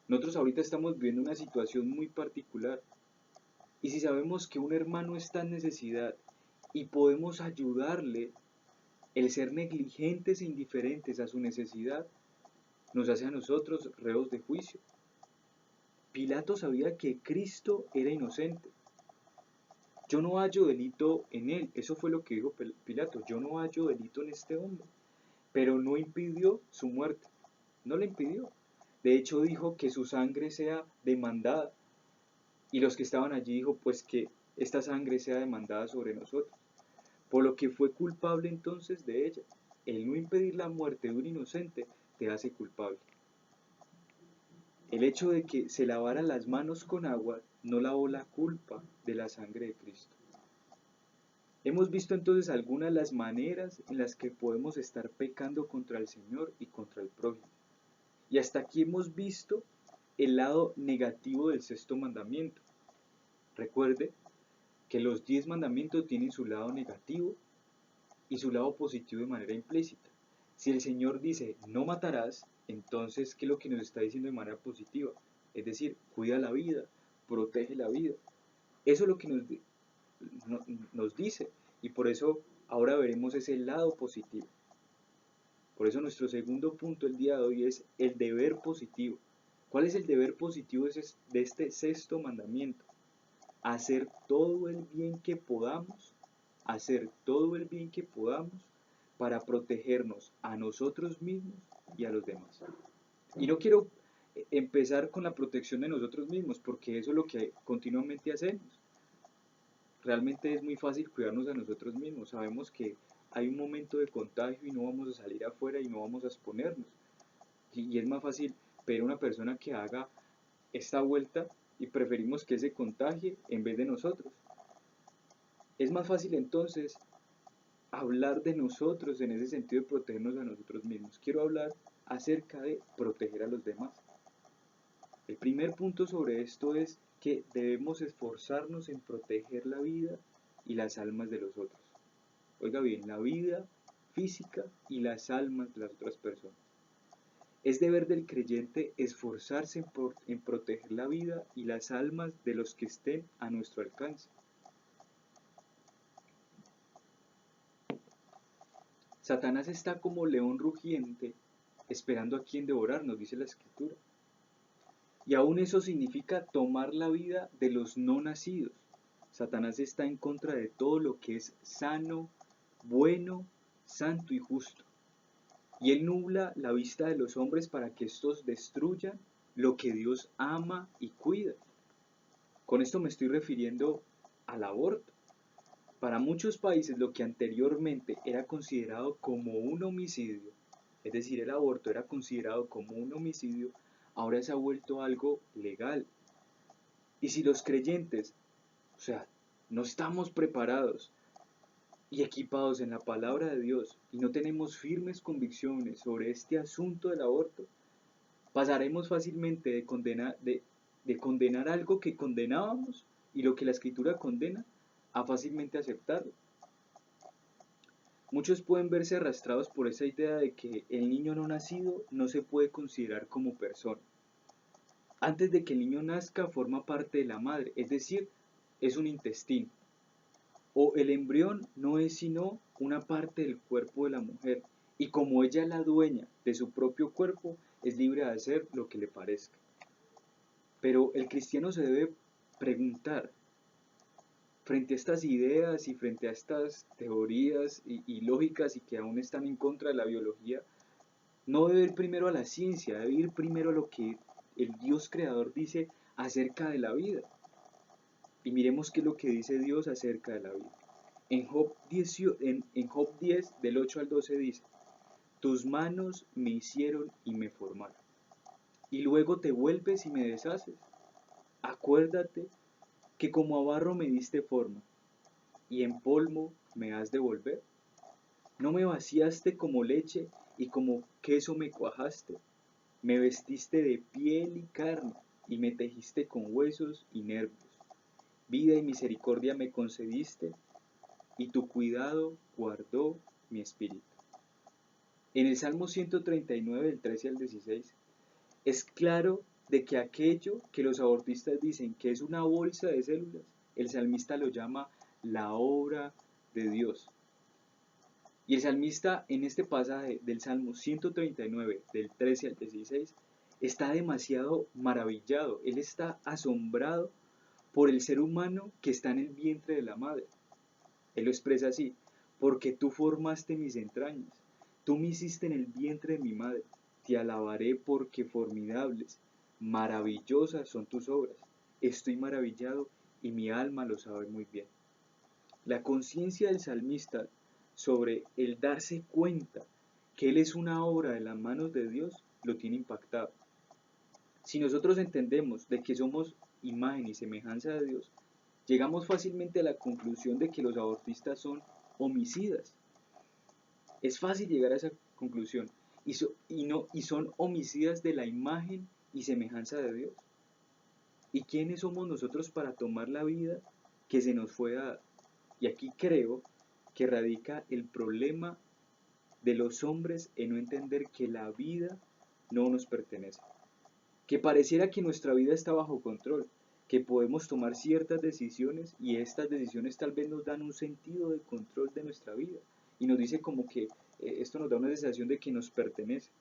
Nosotros ahorita estamos viviendo una situación muy particular y si sabemos que un hermano está en necesidad y podemos ayudarle, el ser negligentes e indiferentes a su necesidad nos hace a nosotros reos de juicio. Pilato sabía que Cristo era inocente. Yo no hallo delito en él, eso fue lo que dijo Pilato, yo no hallo delito en este hombre, pero no impidió su muerte, no la impidió. De hecho dijo que su sangre sea demandada, y los que estaban allí dijo pues que esta sangre sea demandada sobre nosotros, por lo que fue culpable entonces de ella. El no impedir la muerte de un inocente te hace culpable. El hecho de que se lavara las manos con agua no lavó la culpa de la sangre de Cristo. Hemos visto entonces algunas de las maneras en las que podemos estar pecando contra el Señor y contra el prójimo. Y hasta aquí hemos visto el lado negativo del sexto mandamiento. Recuerde que los 10 mandamientos tienen su lado negativo y su lado positivo de manera implícita. Si el Señor dice no matarás, entonces ¿qué es lo que nos está diciendo de manera positiva? Es decir, cuida la vida, protege la vida. Eso es lo que nos dice, y por eso ahora veremos ese lado positivo. Por eso nuestro segundo punto el día de hoy es el deber positivo. ¿Cuál es el deber positivo de este sexto mandamiento? Hacer todo el bien que podamos, hacer todo el bien que podamos para protegernos a nosotros mismos y a los demás. Y no quiero empezar con la protección de nosotros mismos, porque eso es lo que continuamente hacemos. Realmente es muy fácil cuidarnos a nosotros mismos. Sabemos que hay un momento de contagio y no vamos a salir afuera y no vamos a exponernos. Y es más fácil ver a una persona que haga esta vuelta y preferimos que se contagie en vez de nosotros. Es más fácil entonces hablar de nosotros en ese sentido de protegernos a nosotros mismos. Quiero hablar acerca de proteger a los demás. El primer punto sobre esto es que debemos esforzarnos en proteger la vida y las almas de los otros. Oiga bien, la vida física y las almas de las otras personas. Es deber del creyente esforzarse en proteger la vida y las almas de los que estén a nuestro alcance. Satanás está como león rugiente, esperando a quien devorar, nos dice la Escritura. Y aún eso significa tomar la vida de los no nacidos. Satanás está en contra de todo lo que es sano, bueno, santo y justo. Y él nubla la vista de los hombres para que estos destruyan lo que Dios ama y cuida. Con esto me estoy refiriendo al aborto. Para muchos países lo que anteriormente era considerado como un homicidio, es decir, el aborto era considerado como un homicidio, ahora se ha vuelto algo legal. Y si los creyentes, no estamos preparados y equipados en la palabra de Dios y no tenemos firmes convicciones sobre este asunto del aborto, pasaremos fácilmente de condenar algo que condenábamos y lo que la Escritura condena a fácilmente aceptarlo. Muchos pueden verse arrastrados por esa idea de que el niño no nacido no se puede considerar como persona. Antes de que el niño nazca forma parte de la madre, es decir, es un intestino. O el embrión no es sino una parte del cuerpo de la mujer, y como ella es la dueña de su propio cuerpo, es libre de hacer lo que le parezca. Pero el cristiano se debe preguntar, frente a estas ideas y frente a estas teorías y lógicas y que aún están en contra de la biología, no debe ir primero a la ciencia, debe ir primero a lo que el Dios creador dice acerca de la vida. Y miremos qué es lo que dice Dios acerca de la vida. En Job 10, del 8 al 12 dice, tus manos me hicieron y me formaron, y luego te vuelves y me deshaces. Acuérdate que como a barro me diste forma, y en polvo me has de volver. No me vaciaste como leche y como queso me cuajaste. Me vestiste de piel y carne, y me tejiste con huesos y nervios. Vida y misericordia me concediste, y tu cuidado guardó mi espíritu. En el Salmo 139, del 13 al 16, es claro de que aquello que los abortistas dicen que es una bolsa de células, el salmista lo llama la obra de Dios. Y el salmista en este pasaje del Salmo 139, del 13 al 16, está demasiado maravillado, él está asombrado por el ser humano que está en el vientre de la madre. Él lo expresa así, porque tú formaste mis entrañas, tú me hiciste en el vientre de mi madre, te alabaré porque formidables, maravillosas son tus obras. Estoy maravillado y mi alma lo sabe muy bien. La conciencia del salmista sobre el darse cuenta que él es una obra de las manos de Dios lo tiene impactado. Si nosotros entendemos de que somos imagen y semejanza de Dios, llegamos fácilmente a la conclusión de que los abortistas son homicidas. Es fácil llegar a esa conclusión y son homicidas de la imagen y semejanza de Dios. ¿Y quiénes somos nosotros para tomar la vida que se nos fue dada? Y aquí creo que radica el problema de los hombres en no entender que la vida no nos pertenece. Que pareciera que nuestra vida está bajo control, que podemos tomar ciertas decisiones y estas decisiones tal vez nos dan un sentido de control de nuestra vida y nos dice como que esto nos da una sensación de que nos pertenece,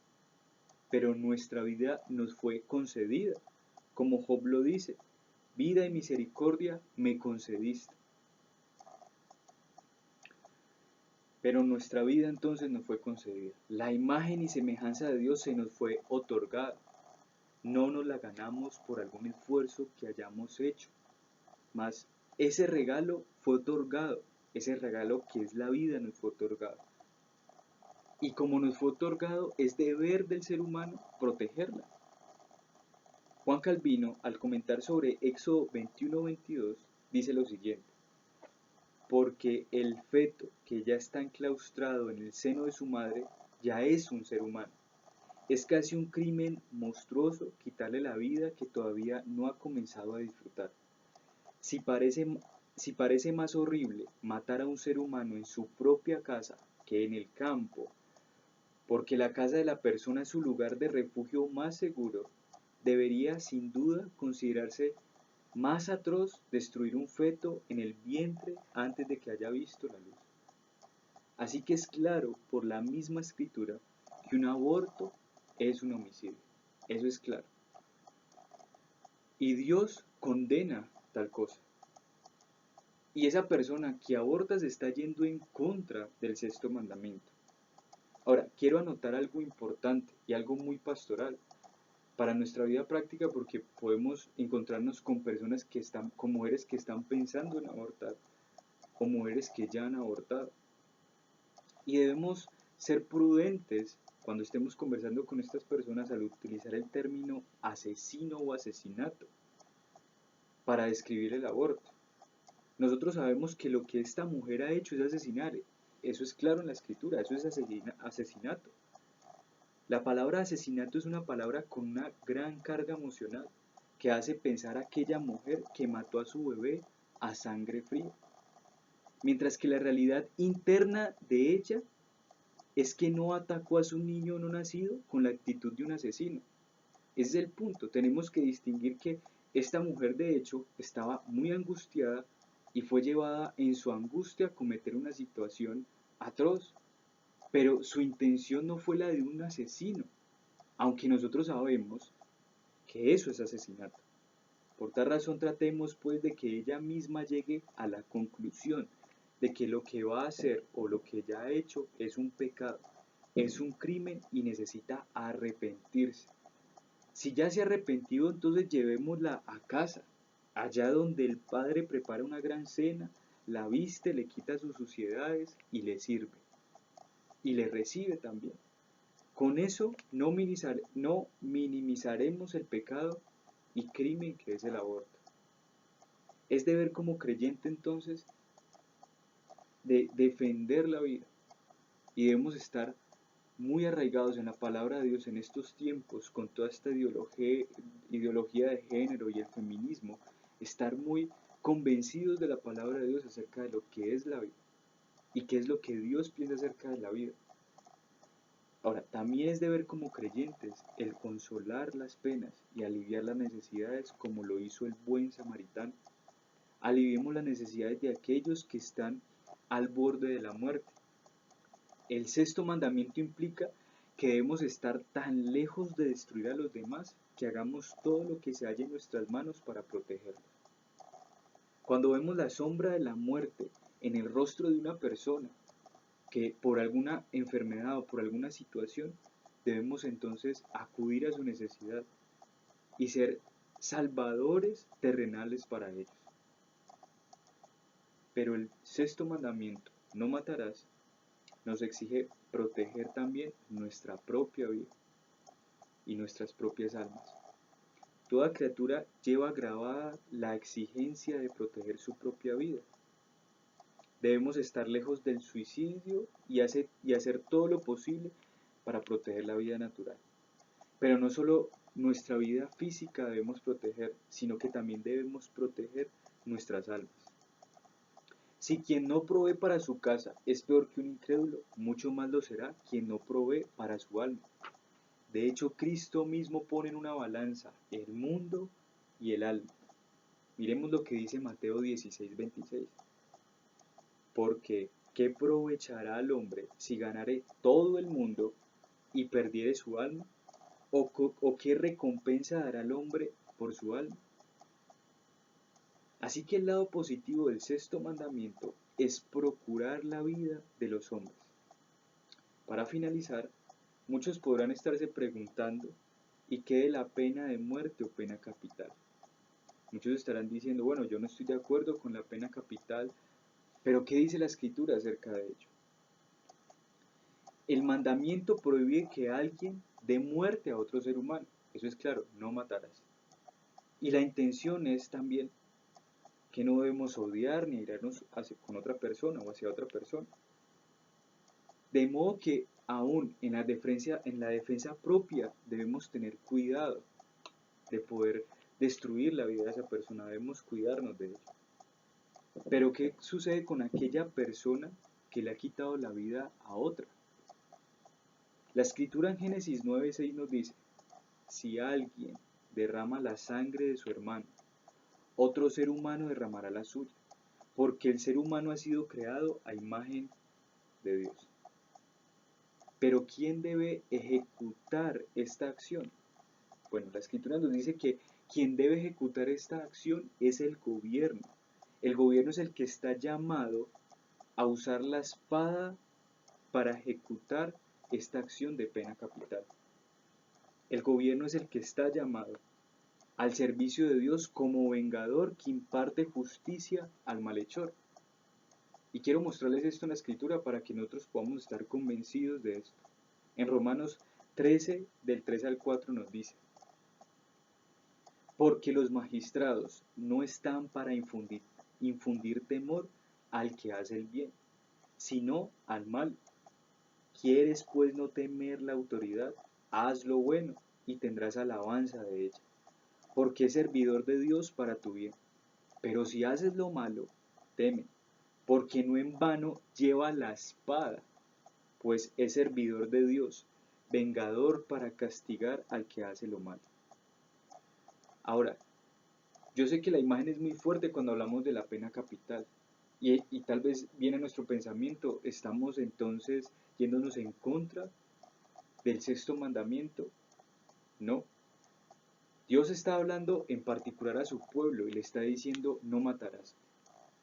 pero nuestra vida nos fue concedida, como Job lo dice, vida y misericordia me concediste. Pero nuestra vida entonces nos fue concedida. La imagen y semejanza de Dios se nos fue otorgada. No nos la ganamos por algún esfuerzo que hayamos hecho. Mas ese regalo fue otorgado. Ese regalo que es la vida nos fue otorgado. Y como nos fue otorgado, es deber del ser humano protegerla. Juan Calvino, al comentar sobre Éxodo 21-22, dice lo siguiente. Porque el feto que ya está enclaustrado en el seno de su madre ya es un ser humano. Es casi un crimen monstruoso quitarle la vida que todavía no ha comenzado a disfrutar. Si parece más horrible matar a un ser humano en su propia casa que en el campo, porque la casa de la persona es su lugar de refugio más seguro, debería sin duda considerarse más atroz destruir un feto en el vientre antes de que haya visto la luz. Así que es claro por la misma escritura que un aborto es un homicidio. Eso es claro. Y Dios condena tal cosa. Y esa persona que aborta se está yendo en contra del sexto mandamiento. Ahora, quiero anotar algo importante y algo muy pastoral para nuestra vida práctica porque podemos encontrarnos con personas que están, con mujeres que están pensando en abortar o mujeres que ya han abortado. Y debemos ser prudentes cuando estemos conversando con estas personas al utilizar el término asesino o asesinato para describir el aborto. Nosotros sabemos que lo que esta mujer ha hecho es asesinar. Eso es claro en la escritura, eso es asesinato. La palabra asesinato es una palabra con una gran carga emocional que hace pensar a aquella mujer que mató a su bebé a sangre fría. Mientras que la realidad interna de ella es que no atacó a su niño no nacido con la actitud de un asesino. Ese es el punto. Tenemos que distinguir que esta mujer de hecho estaba muy angustiada y fue llevada en su angustia a cometer una situación atroz. Pero su intención no fue la de un asesino, aunque nosotros sabemos que eso es asesinato. Por tal razón tratemos pues de que ella misma llegue a la conclusión de que lo que va a hacer o lo que ella ha hecho es un pecado, es un crimen y necesita arrepentirse. Si ya se ha arrepentido, entonces llevémosla a casa, allá donde el Padre prepara una gran cena, la viste, le quita sus suciedades y le sirve, y le recibe también. Con eso no minimizaremos el pecado y crimen que es el aborto. Es deber como creyente entonces de defender la vida y debemos estar muy arraigados en la palabra de Dios en estos tiempos con toda esta ideología de género y el feminismo, estar muy convencidos de la palabra de Dios acerca de lo que es la vida y qué es lo que Dios piensa acerca de la vida. Ahora, también es deber como creyentes el consolar las penas y aliviar las necesidades como lo hizo el buen samaritano. Aliviemos las necesidades de aquellos que están al borde de la muerte. El sexto mandamiento implica que debemos estar tan lejos de destruir a los demás que hagamos todo lo que se halle en nuestras manos para protegerlos. Cuando vemos la sombra de la muerte en el rostro de una persona que por alguna enfermedad o por alguna situación, debemos entonces acudir a su necesidad y ser salvadores terrenales para ellos. Pero el sexto mandamiento, no matarás, nos exige proteger también nuestra propia vida y nuestras propias almas. Toda criatura lleva grabada la exigencia de proteger su propia vida. Debemos estar lejos del suicidio y hacer todo lo posible para proteger la vida natural. Pero no solo nuestra vida física debemos proteger, sino que también debemos proteger nuestras almas. Si quien no provee para su casa es peor que un incrédulo, mucho más lo será quien no provee para su alma. De hecho, Cristo mismo pone en una balanza el mundo y el alma. Miremos lo que dice Mateo 16:26. Porque, ¿qué aprovechará al hombre si ganare todo el mundo y perdiere su alma? ¿O qué recompensa dará al hombre por su alma? Así que el lado positivo del sexto mandamiento es procurar la vida de los hombres. Para finalizar, muchos podrán estarse preguntando, ¿y qué de la pena de muerte o pena capital? Muchos estarán diciendo, bueno, yo no estoy de acuerdo con la pena capital, pero ¿qué dice la Escritura acerca de ello? El mandamiento prohíbe que alguien dé muerte a otro ser humano. Eso es claro, no matarás. Y la intención es también que no debemos odiar ni airarnos con otra persona o hacia otra persona. De modo que aún en la defensa propia debemos tener cuidado de poder destruir la vida de esa persona, debemos cuidarnos de ella. Pero ¿qué sucede con aquella persona que le ha quitado la vida a otra? La escritura en Génesis 9:6 nos dice, si alguien derrama la sangre de su hermano, otro ser humano derramará la suya, porque el ser humano ha sido creado a imagen de Dios. Pero ¿quién debe ejecutar esta acción? Bueno, la escritura nos dice que quien debe ejecutar esta acción es el gobierno. El gobierno es el que está llamado a usar la espada para ejecutar esta acción de pena capital. El gobierno es el que está llamado al servicio de Dios como vengador que imparte justicia al malhechor. Y quiero mostrarles esto en la escritura para que nosotros podamos estar convencidos de esto. En Romanos 13, del 3 al 4 nos dice, porque los magistrados no están para infundir temor al que hace el bien, sino al mal. ¿Quieres pues no temer la autoridad? Haz lo bueno y tendrás alabanza de ella, porque es servidor de Dios para tu bien. Pero si haces lo malo, teme, porque no en vano lleva la espada, pues es servidor de Dios, vengador para castigar al que hace lo malo. Ahora, yo sé que la imagen es muy fuerte cuando hablamos de la pena capital, y tal vez viene a nuestro pensamiento, estamos entonces yéndonos en contra del sexto mandamiento. No, Dios está hablando en particular a su pueblo y le está diciendo no matarás.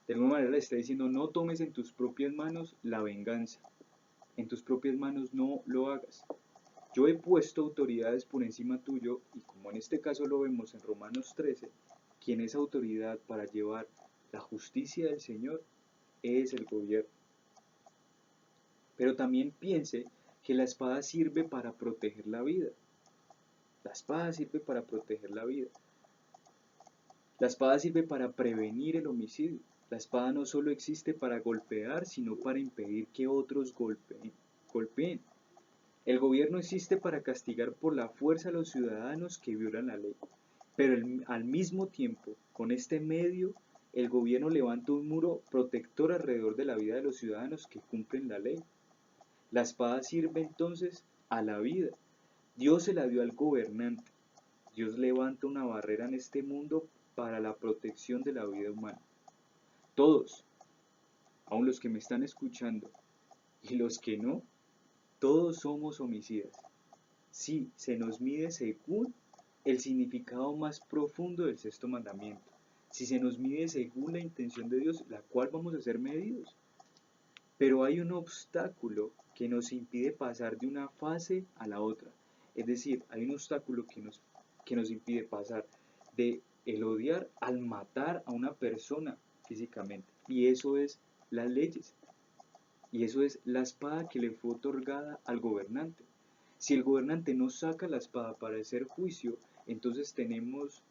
De alguna manera le está diciendo no tomes en tus propias manos la venganza, en tus propias manos no lo hagas. Yo he puesto autoridades por encima tuyo y como en este caso lo vemos en Romanos 13, quien es autoridad para llevar la justicia del Señor es el gobierno. Pero también piense que la espada sirve para proteger la vida. La espada sirve para proteger la vida. La espada sirve para prevenir el homicidio. La espada no solo existe para golpear, sino para impedir que otros golpeen. El gobierno existe para castigar por la fuerza a los ciudadanos que violan la ley. Pero al mismo tiempo, con este medio, el gobierno levanta un muro protector alrededor de la vida de los ciudadanos que cumplen la ley. La espada sirve entonces a la vida. Dios se la dio al gobernante. Dios levanta una barrera en este mundo para la protección de la vida humana. Todos, aun los que me están escuchando y los que no, todos somos homicidas. Sí, se nos mide según el significado más profundo del sexto mandamiento. Si se nos mide según la intención de Dios, la cual vamos a ser medidos. Pero hay un obstáculo que nos impide pasar de una fase a la otra. Es decir, hay un obstáculo que nos impide pasar de el odiar al matar a una persona físicamente. Y eso es las leyes. Y eso es la espada que le fue otorgada al gobernante. Si el gobernante no saca la espada para hacer juicio, entonces tenemos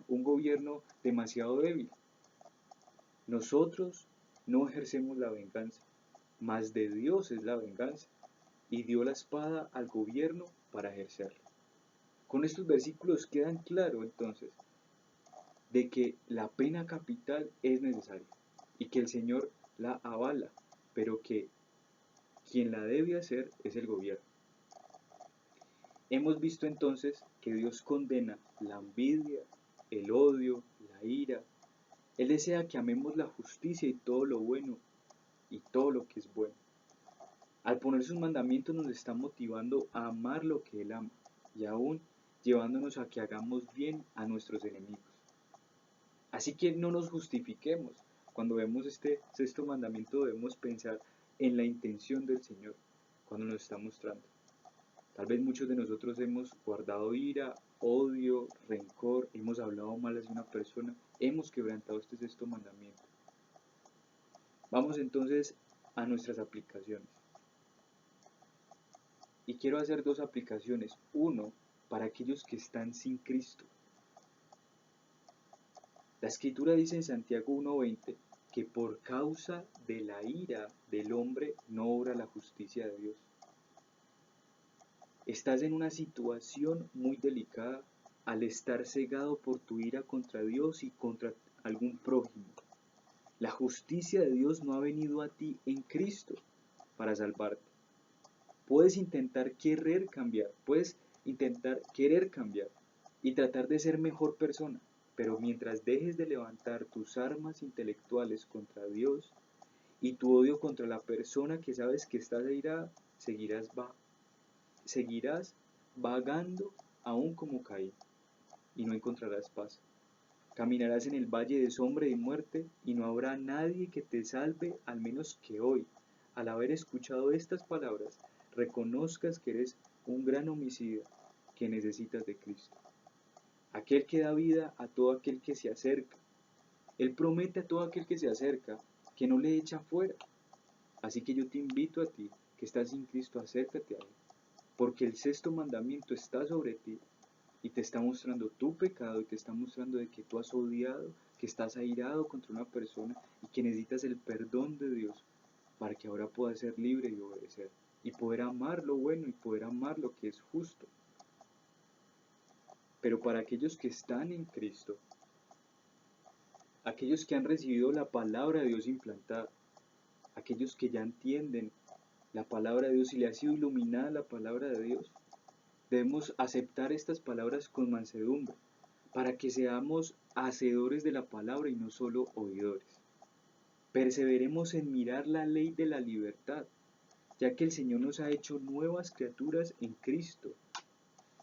un gobierno demasiado débil. Nosotros no ejercemos la venganza, mas de Dios es la venganza, y dio la espada al gobierno para ejercerla. Con estos versículos quedan claro entonces de que la pena capital es necesaria y que el Señor la avala, pero que quien la debe hacer es el gobierno. Hemos visto entonces que Dios condena la envidia, el odio, la ira. Él desea que amemos la justicia y todo lo bueno y todo lo que es bueno. Al poner sus mandamientos nos está motivando a amar lo que Él ama y aún llevándonos a que hagamos bien a nuestros enemigos. Así que no nos justifiquemos. Cuando vemos este sexto mandamiento debemos pensar en la intención del Señor cuando nos está mostrando. Tal vez muchos de nosotros hemos guardado ira, odio, rencor, hemos hablado mal de una persona, hemos quebrantado este sexto mandamiento. Vamos entonces a nuestras aplicaciones. Y quiero hacer dos aplicaciones. Uno, para aquellos que están sin Cristo. La Escritura dice en Santiago 1:20 que por causa de la ira del hombre no obra la justicia de Dios. Estás en una situación muy delicada al estar cegado por tu ira contra Dios y contra algún prójimo. La justicia de Dios no ha venido a ti en Cristo para salvarte. Puedes intentar querer cambiar y tratar de ser mejor persona, pero mientras dejes de levantar tus armas intelectuales contra Dios y tu odio contra la persona que sabes que estás airada, seguirás vagando aún como Caín y no encontrarás paz. Caminarás en el valle de sombra y muerte y no habrá nadie que te salve, al menos que hoy, al haber escuchado estas palabras, reconozcas que eres un gran homicida que necesitas de Cristo. Aquel que da vida a todo aquel que se acerca. Él promete a todo aquel que se acerca que no le echa fuera. Así que yo te invito a ti, que estás sin Cristo, acércate a Él. Porque el sexto mandamiento está sobre ti y te está mostrando tu pecado y te está mostrando de que tú has odiado, que estás airado contra una persona y que necesitas el perdón de Dios para que ahora puedas ser libre y obedecer y poder amar lo bueno y poder amar lo que es justo. Pero para aquellos que están en Cristo, aquellos que han recibido la palabra de Dios implantada, aquellos que ya entienden la palabra de Dios y le ha sido iluminada la palabra de Dios, debemos aceptar estas palabras con mansedumbre, para que seamos hacedores de la palabra y no solo oidores. Perseveremos en mirar la ley de la libertad, ya que el Señor nos ha hecho nuevas criaturas en Cristo.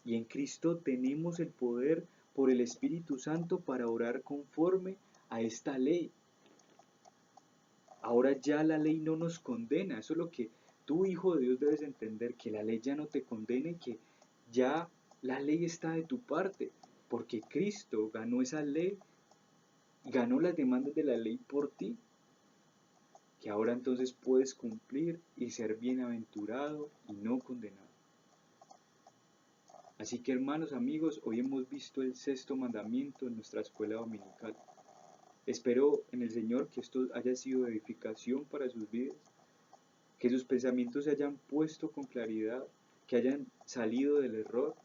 Y en Cristo tenemos el poder por el Espíritu Santo para orar conforme a esta ley. Ahora ya la ley no nos condena, eso es lo que tú, hijo de Dios, debes entender que la ley ya no te condena y que ya la ley está de tu parte, porque Cristo ganó esa ley, ganó las demandas de la ley por ti, que ahora entonces puedes cumplir y ser bienaventurado y no condenado. Así que hermanos, amigos, hoy hemos visto el sexto mandamiento en nuestra escuela dominical. Espero en el Señor que esto haya sido de edificación para sus vidas, que sus pensamientos se hayan puesto con claridad, que hayan salido del error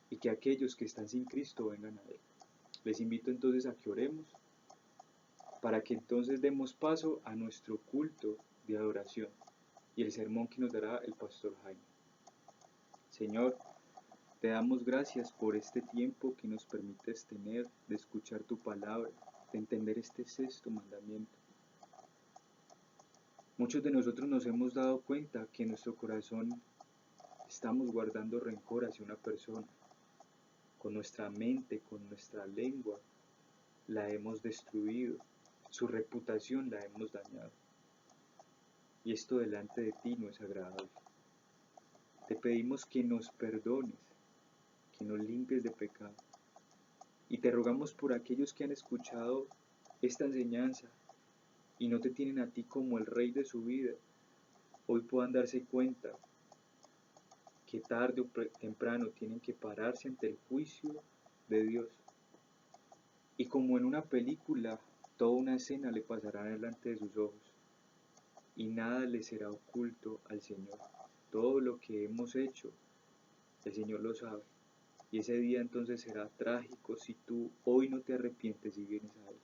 y que aquellos que están sin Cristo vengan a Él. Les invito entonces a que oremos para que entonces demos paso a nuestro culto de adoración y el sermón que nos dará el pastor Jaime. Señor, te damos gracias por este tiempo que nos permites tener de escuchar tu palabra, de entender este sexto mandamiento. Muchos de nosotros nos hemos dado cuenta que en nuestro corazón estamos guardando rencor hacia una persona. Con nuestra mente, con nuestra lengua, la hemos destruido, su reputación la hemos dañado. Y esto delante de ti no es agradable. Te pedimos que nos perdones, que nos limpies de pecado. Y te rogamos por aquellos que han escuchado esta enseñanza y no te tienen a ti como el rey de su vida, hoy puedan darse cuenta que tarde o temprano tienen que pararse ante el juicio de Dios. Y como en una película, toda una escena le pasará delante de sus ojos y nada le será oculto al Señor. Todo lo que hemos hecho, el Señor lo sabe. Y ese día entonces será trágico si tú hoy no te arrepientes y vienes a Él.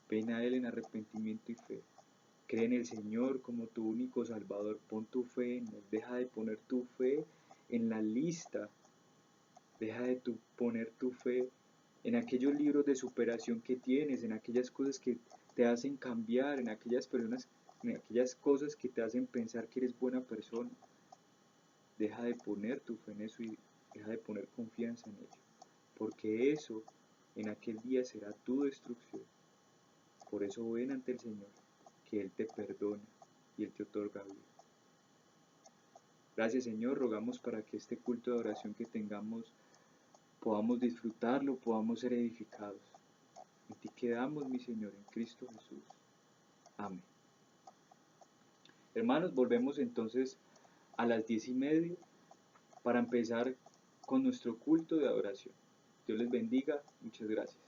Ven a Él en arrepentimiento y fe. Cree en el Señor como tu único Salvador. Pon tu fe en Él. Deja de poner tu fe en la lista. Deja de poner tu fe en aquellos libros de superación que tienes, en aquellas cosas que te hacen cambiar, en aquellas personas, en aquellas cosas que te hacen pensar que eres buena persona. Deja de poner tu fe en eso y deja de poner confianza en ello, porque eso en aquel día será tu destrucción. Por eso ven ante el Señor, que Él te perdona y Él te otorga vida. Gracias, Señor, rogamos para que este culto de oración que tengamos podamos disfrutarlo, podamos ser edificados. En ti quedamos, mi Señor, en Cristo Jesús. Amén. Hermanos, volvemos entonces a las 10:30 para empezar con nuestro culto de adoración. Dios les bendiga. Muchas gracias.